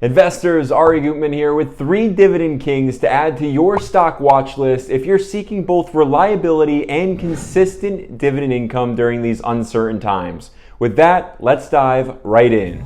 Investors, Ari Gutman here with 3 dividend kings to add to your stock watch list if you're seeking both reliability and consistent dividend income during these uncertain times. With that, let's dive right in.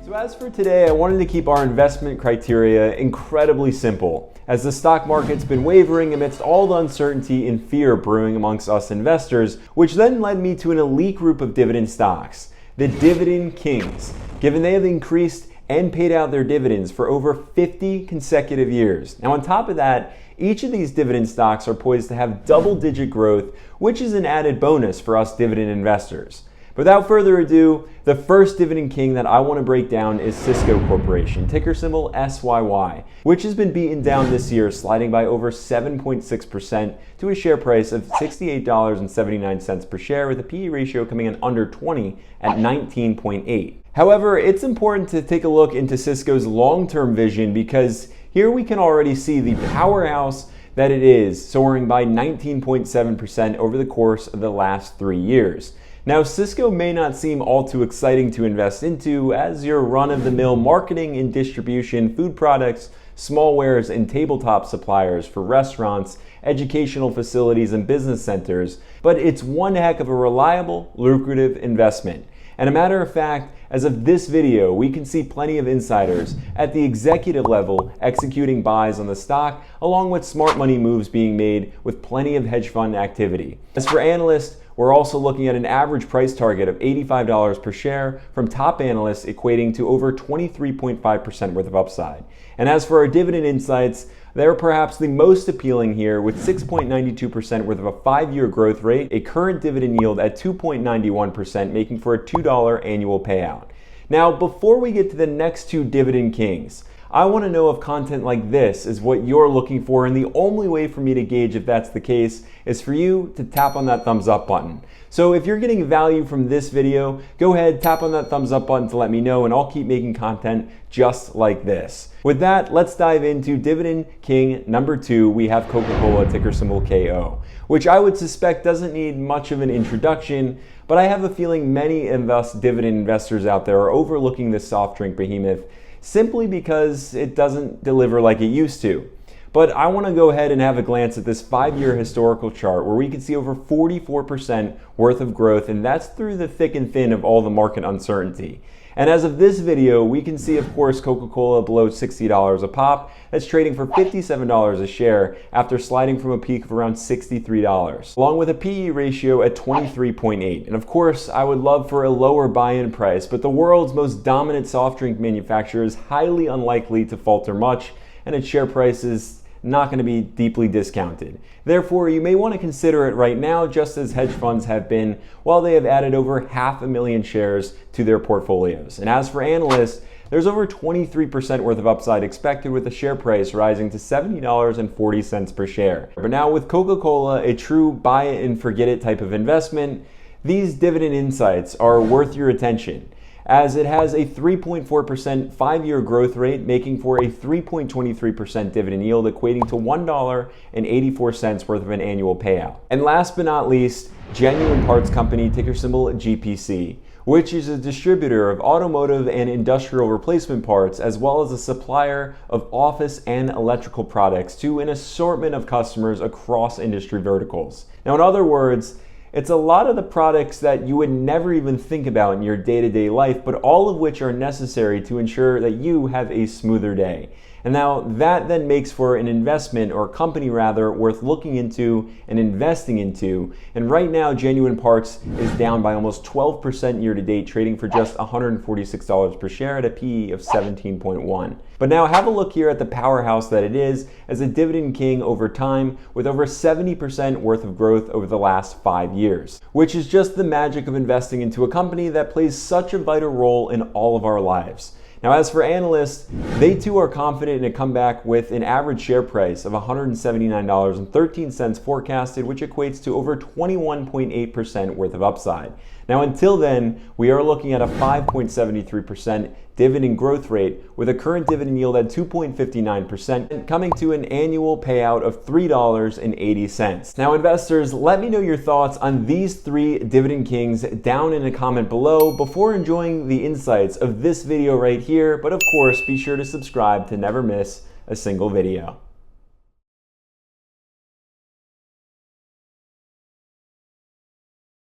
So as for today, I wanted to keep our investment criteria incredibly simple, as the stock market's been wavering amidst all the uncertainty and fear brewing amongst us investors, which then led me to an elite group of dividend stocks, the Dividend Kings, given they have increased and paid out their dividends for over 50 consecutive years. Now on top of that, each of these dividend stocks are poised to have double-digit growth, which is an added bonus for us dividend investors. Without further ado, the first dividend king that I want to break down is Cisco Corporation, ticker symbol SYY, which has been beaten down this year, sliding by over 7.6% to a share price of $68.79 per share, with a PE ratio coming in under 20 at 19.8. However, it's important to take a look into Cisco's long-term vision, because here we can already see the powerhouse that it is, soaring by 19.7% over the course of the last 3 years. Now, Cisco may not seem all too exciting to invest into, as your run-of-the-mill marketing and distribution, food products, smallwares, and tabletop suppliers for restaurants, educational facilities, and business centers, but it's one heck of a reliable, lucrative investment. And a matter of fact, as of this video, we can see plenty of insiders at the executive level executing buys on the stock, along with smart money moves being made with plenty of hedge fund activity. As for analysts, we're also looking at an average price target of $85 per share from top analysts, equating to over 23.5% worth of upside. And as for our dividend insights, they're perhaps the most appealing here, with 6.92% worth of a 5-year growth rate, a current dividend yield at 2.91%, making for a $2 annual payout. Now, before we get to the next 2 dividend kings, I want to know if content like this is what you're looking for, and the only way for me to gauge if that's the case is for you to tap on that thumbs up button. So if you're getting value from this video, go ahead, tap on that thumbs up button to let me know, and I'll keep making content just like this. With that, let's dive into dividend king number 2. We have Coca-Cola, ticker symbol KO, which I would suspect doesn't need much of an introduction, but I have a feeling many of us dividend investors out there are overlooking this soft drink behemoth simply because it doesn't deliver like it used to. But I want to go ahead and have a glance at this 5-year historical chart, where we can see over 44% worth of growth, and that's through the thick and thin of all the market uncertainty. And as of this video, we can see, of course, Coca-Cola below $60 a pop. That's trading for $57 a share after sliding from a peak of around $63, along with a PE ratio at 23.8. And of course, I would love for a lower buy-in price, but the world's most dominant soft drink manufacturer is highly unlikely to falter much, and its share price is not going to be deeply discounted. Therefore, you may want to consider it right now, just as hedge funds have been, while they have added over 500,000 shares to their portfolios. And as for analysts, there's over 23% worth of upside expected, with the share price rising to $70.40 per share. But now with Coca-Cola, a true buy it and forget it type of investment, these dividend insights are worth your attention, as it has a 3.4% 5-year growth rate, making for a 3.23% dividend yield, equating to $1.84 worth of an annual payout. And last but not least, Genuine Parts Company, ticker symbol GPC, which is a distributor of automotive and industrial replacement parts, as well as a supplier of office and electrical products to an assortment of customers across industry verticals. Now, in other words, it's a lot of the products that you would never even think about in your day-to-day life, but all of which are necessary to ensure that you have a smoother day. And now that then makes for an investment, or company rather, worth looking into and investing into. And right now, Genuine Parts is down by almost 12% year to date, trading for just $146 per share at a PE of 17.1. But now have a look here at the powerhouse that it is as a dividend king over time, with over 70% worth of growth over the last 5 years, which is just the magic of investing into a company that plays such a vital role in all of our lives. Now, as for analysts, they too are confident in a comeback, with an average share price of $179.13 forecasted, which equates to over 21.8% worth of upside. Now, until then, we are looking at a 5.73% dividend growth rate with a current dividend yield at 2.59%, coming to an annual payout of $3.80. Now, investors, let me know your thoughts on these three dividend kings down in a comment below before enjoying the insights of this video right here. But of course, be sure to subscribe to never miss a single video.